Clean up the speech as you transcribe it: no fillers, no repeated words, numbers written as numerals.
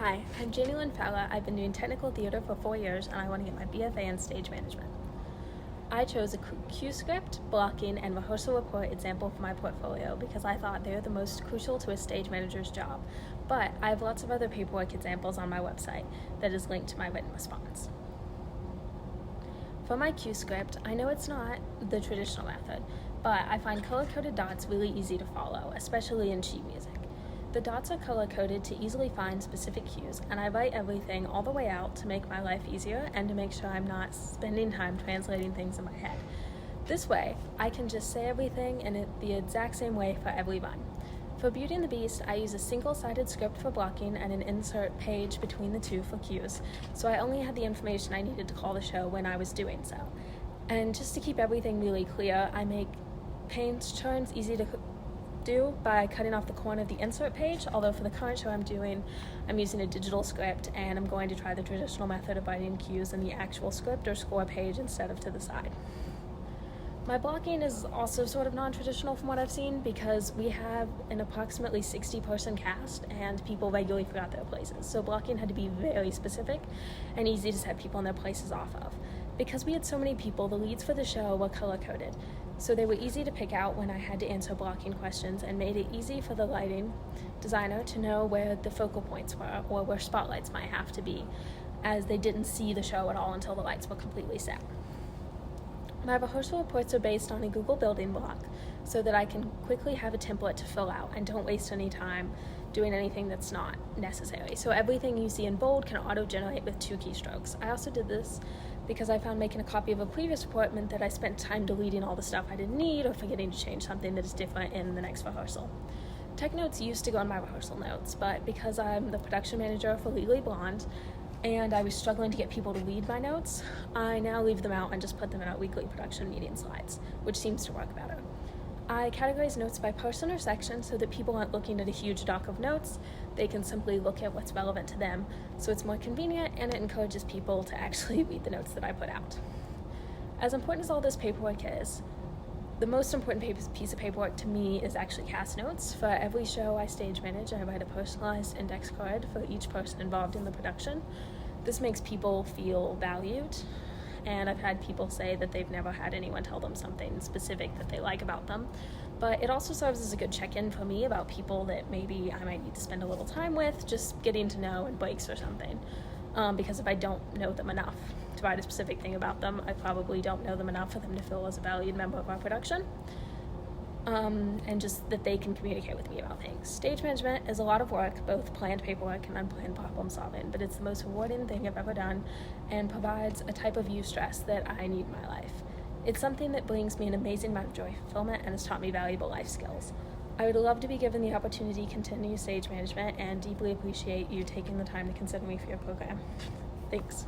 Hi, I'm Janie Lynn Fowler. I've been doing technical theater for 4 years and I want to get my BFA in stage management. I chose a cue script, blocking, and rehearsal report example for my portfolio because I thought they were the most crucial to a stage manager's job, but I have lots of other paperwork examples on my website that is linked to my written response. For my cue script, I know it's not the traditional method, but I find color-coded dots really easy to follow, especially in sheet music. The dots are color-coded to easily find specific cues, and I write everything all the way out to make my life easier and to make sure I'm not spending time translating things in my head. This way, I can just say everything in the exact same way for every run. For Beauty and the Beast, I use a single-sided script for blocking and an insert page between the two for cues, so I only had the information I needed to call the show when I was doing so. And just to keep everything really clear, I make page turns easy to do by cutting off the corner of the insert page, although for the current show I'm using a digital script and I'm going to try the traditional method of writing cues in the actual script or score page instead of to the side. My blocking is also sort of non-traditional from what I've seen because we have an approximately 60-person cast and people regularly forgot their places, so blocking had to be very specific and easy to set people in their places off of. Because we had so many people, the leads for the show were color-coded, so they were easy to pick out when I had to answer blocking questions and made it easy for the lighting designer to know where the focal points were or where spotlights might have to be, as they didn't see the show at all until the lights were completely set. My rehearsal reports are based on a Google building block so that I can quickly have a template to fill out and don't waste any time doing anything that's not necessary. So everything you see in bold can auto-generate with 2 keystrokes. I also did this because I found making a copy of a previous report meant that I spent time deleting all the stuff I didn't need or forgetting to change something that is different in the next rehearsal. Tech notes used to go in my rehearsal notes, but because I'm the production manager for Legally Blonde and I was struggling to get people to read my notes, I now leave them out and just put them in our weekly production meeting slides, which seems to work better. I categorize notes by person or section so that people aren't looking at a huge doc of notes. They can simply look at what's relevant to them, so it's more convenient and it encourages people to actually read the notes that I put out. As important as all this paperwork is, the most important piece of paperwork to me is actually cast notes. For every show I stage manage, I write a personalized index card for each person involved in the production. This makes people feel valued, and I've had people say that they've never had anyone tell them something specific that they like about them. But it also serves as a good check-in for me about people that maybe I might need to spend a little time with, just getting to know in breaks or something. Because if I don't know them enough to write a specific thing about them, I probably don't know them enough for them to feel as a valued member of our production. And just that they can communicate with me about things. Stage management is a lot of work, both planned paperwork and unplanned problem solving, but it's the most rewarding thing I've ever done and provides a type of eustress that I need in my life. It's something that brings me an amazing amount of joy and fulfillment and has taught me valuable life skills. I would love to be given the opportunity to continue stage management and deeply appreciate you taking the time to consider me for your program. Thanks.